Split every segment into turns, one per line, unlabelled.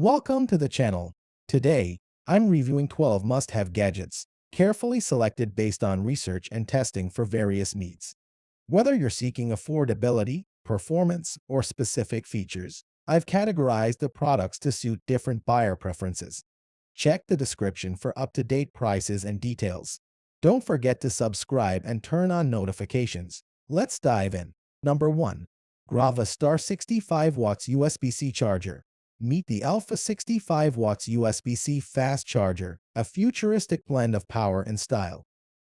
Welcome to the channel. Today, I'm reviewing 12 must-have gadgets, carefully selected based on research and testing for various needs. Whether you're seeking affordability, performance, or specific features, I've categorized the products to suit different buyer preferences. Check the description for up-to-date prices and details. Don't forget to subscribe and turn on notifications. Let's dive in. Number 1. GravaStar 65 watts USB-C charger. Meet the Alpha 65 watts USB-C fast charger, a futuristic blend of power and style.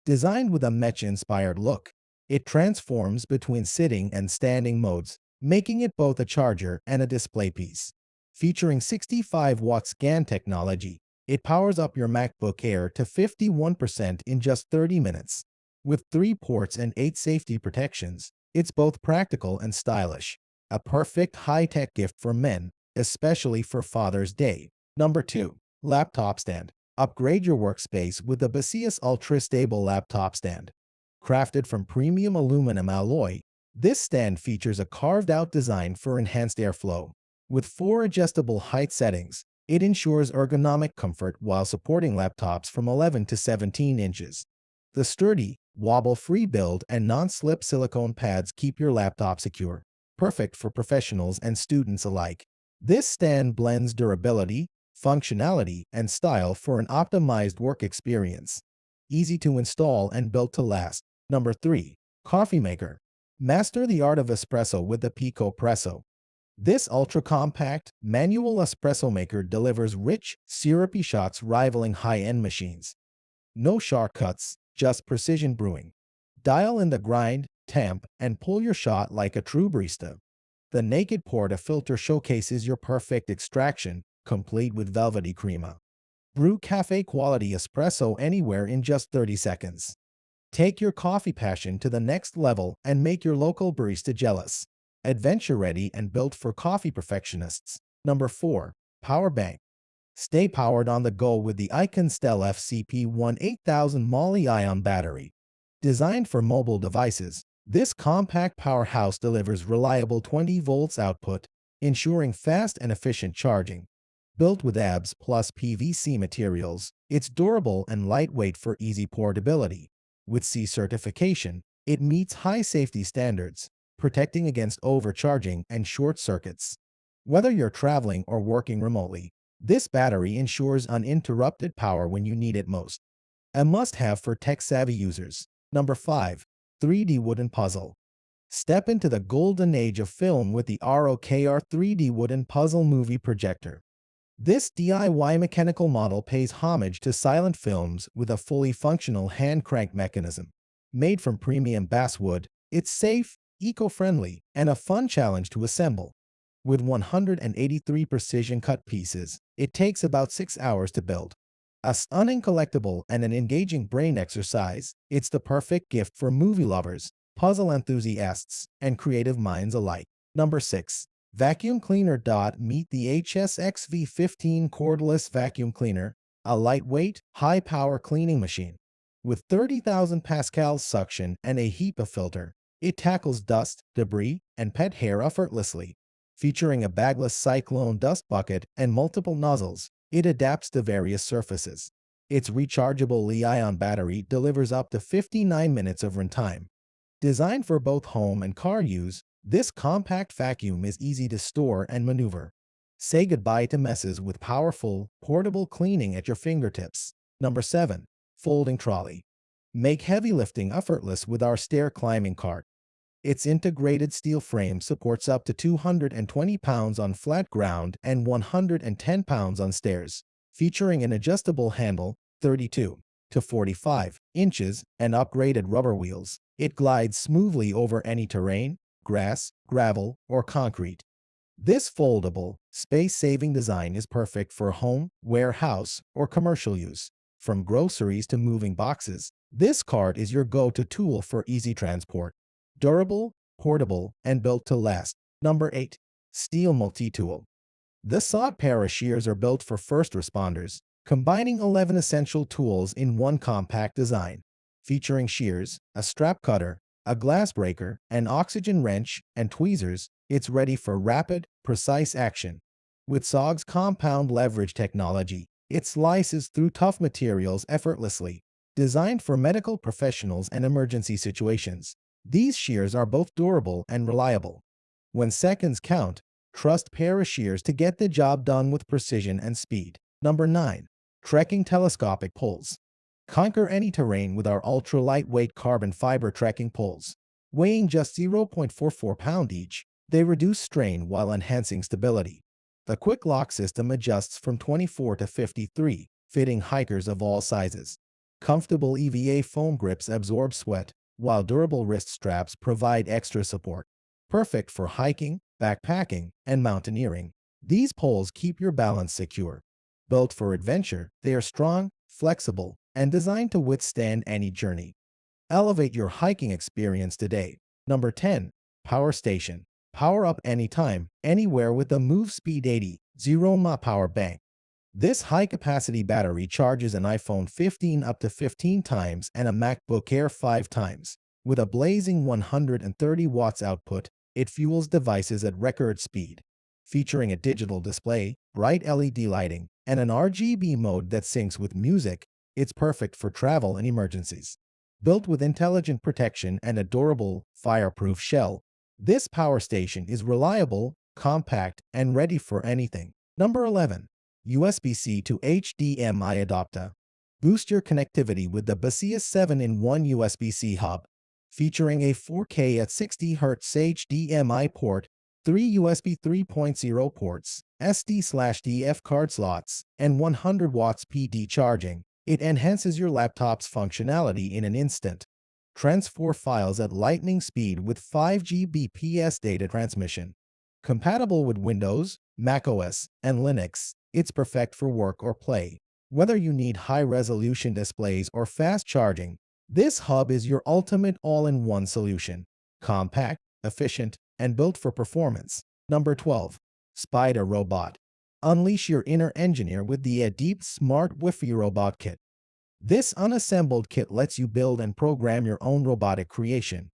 Designed with a mecha-inspired look, it transforms between sitting and standing modes, making it both a charger and a display piece. Featuring 65 watts GaN technology, it powers up your MacBook Air to 51% in just 30 minutes. With 3 ports and 8 safety protections, it's both practical and stylish. A perfect high-tech gift for men, especially for Father's Day. Number 2. Laptop stand. Upgrade your workspace with the Baseus Ultra-Stable Laptop Stand. Crafted from premium aluminum alloy, this stand features a carved-out design for enhanced airflow. With 4 adjustable height settings, it ensures ergonomic comfort while supporting laptops from 11 to 17 inches. The sturdy, wobble-free build and non-slip silicone pads keep your laptop secure, perfect for professionals and students alike. This stand blends durability, functionality, and style for an optimized work experience. Easy to install and built to last. Number 3. Coffee maker. Master the art of espresso with the Pico Presso. This ultra-compact, manual espresso maker delivers rich, syrupy shots rivaling high-end machines. No shortcuts, just precision brewing. Dial in the grind, temp, and pull your shot like a true barista. The naked porta-filter showcases your perfect extraction, complete with velvety crema. Brew cafe-quality espresso anywhere in just 30 seconds. Take your coffee passion to the next level and make your local barista jealous. Adventure-ready and built for coffee perfectionists. Number 4. Power bank. Stay powered on the go with the Icon Stel FCP1 8000 Moly-ion battery. Designed for mobile devices, this compact powerhouse delivers reliable 20 volts output, ensuring fast and efficient charging. Built with ABS plus PVC materials, it's durable and lightweight for easy portability. With C certification, it meets high safety standards, protecting against overcharging and short circuits. Whether you're traveling or working remotely, this battery ensures uninterrupted power when you need it most. A must-have for tech-savvy users. Number 5. 3D Wooden Puzzle. Step into the golden age of film with the ROKR 3D Wooden Puzzle Movie Projector. This DIY mechanical model pays homage to silent films with a fully functional hand crank mechanism. Made from premium basswood, it's safe, eco-friendly, and a fun challenge to assemble. With 183 precision-cut pieces, it takes about 6 hours to build. A stunning collectible and an engaging brain exercise, it's the perfect gift for movie lovers, puzzle enthusiasts, and creative minds alike. Number 6. Vacuum Cleaner. Meet the HSXV15 Cordless Vacuum Cleaner, a lightweight, high-power cleaning machine. With 30,000 pascals suction and a HEPA filter, it tackles dust, debris, and pet hair effortlessly. Featuring a bagless cyclone dust bucket and multiple nozzles, it adapts to various surfaces. Its rechargeable Li-ion battery delivers up to 59 minutes of runtime. Designed for both home and car use, this compact vacuum is easy to store and maneuver. Say goodbye to messes with powerful, portable cleaning at your fingertips. Number 7. Folding trolley. Make heavy lifting effortless with our stair climbing cart. Its integrated steel frame supports up to 220 pounds on flat ground and 110 pounds on stairs. Featuring an adjustable handle, 32 to 45 inches, and upgraded rubber wheels, it glides smoothly over any terrain, grass, gravel, or concrete. This foldable, space-saving design is perfect for home, warehouse, or commercial use. From groceries to moving boxes, this cart is your go-to tool for easy transport. Durable, portable, and built to last. Number 8. Steel Multi-Tool. The sought pair of shears are built for first responders, combining 11 essential tools in one compact design. Featuring shears, a strap cutter, a glass breaker, an oxygen wrench, and tweezers, it's ready for rapid, precise action. With SOG's compound leverage technology, it slices through tough materials effortlessly. Designed for medical professionals and emergency situations, these shears are both durable and reliable. When seconds count, trust pair of shears to get the job done with precision and speed. Number 9. Trekking telescopic poles. Conquer any terrain with our ultra-lightweight carbon fiber trekking poles. Weighing just 0.44 pound each, they reduce strain while enhancing stability. The quick lock system adjusts from 24 to 53, fitting hikers of all sizes. Comfortable EVA foam grips absorb sweat, while durable wrist straps provide extra support. Perfect for hiking, backpacking, and mountaineering, these poles keep your balance secure. Built for adventure, they are strong, flexible, and designed to withstand any journey. Elevate your hiking experience today. Number 10. Power Station. Power up anytime, anywhere with the Move Speed 80 0 mAh power bank. This high-capacity battery charges an iPhone 15 up to 15 times and a MacBook Air 5 times. With a blazing 130 watts output, it fuels devices at record speed. Featuring a digital display, bright LED lighting, and an RGB mode that syncs with music, it's perfect for travel and emergencies. Built with intelligent protection and a durable, fireproof shell, this power station is reliable, compact, and ready for anything. Number 11. USB-C to HDMI Adapter. Boost your connectivity with the Baseus 7-in-1 USB-C hub. Featuring a 4K at 60 Hz HDMI port, 3 USB 3.0 ports, SD/DF card slots, and 100 watts PD charging, it enhances your laptop's functionality in an instant. Transfer files at lightning speed with 5 Gbps data transmission. Compatible with Windows, macOS, and Linux, it's perfect for work or play. Whether you need high-resolution displays or fast charging, this hub is your ultimate all-in-one solution. Compact, efficient, and built for performance. Number 12. Spider Robot. Unleash your inner engineer with the Adept Smart Wi-Fi Robot Kit. This unassembled kit lets you build and program your own robotic creation.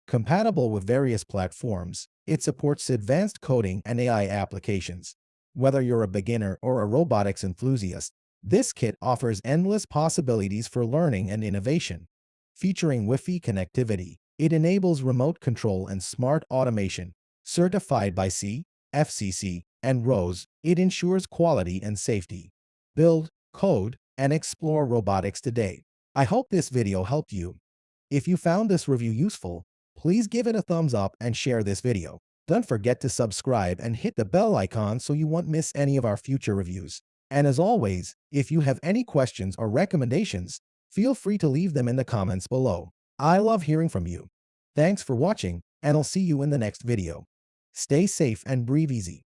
Compatible with various platforms, it supports advanced coding and AI applications. Whether you're a beginner or a robotics enthusiast, this kit offers endless possibilities for learning and innovation. Featuring Wi-Fi connectivity, it enables remote control and smart automation. Certified by C, FCC, and ROSE, it ensures quality and safety. Build, code, and explore robotics today. I hope this video helped you. If you found this review useful, please give it a thumbs up and share this video. Don't forget to subscribe and hit the bell icon so you won't miss any of our future reviews. And as always, if you have any questions or recommendations, feel free to leave them in the comments below. I love hearing from you. Thanks for watching, and I'll see you in the next video. Stay safe and breathe easy.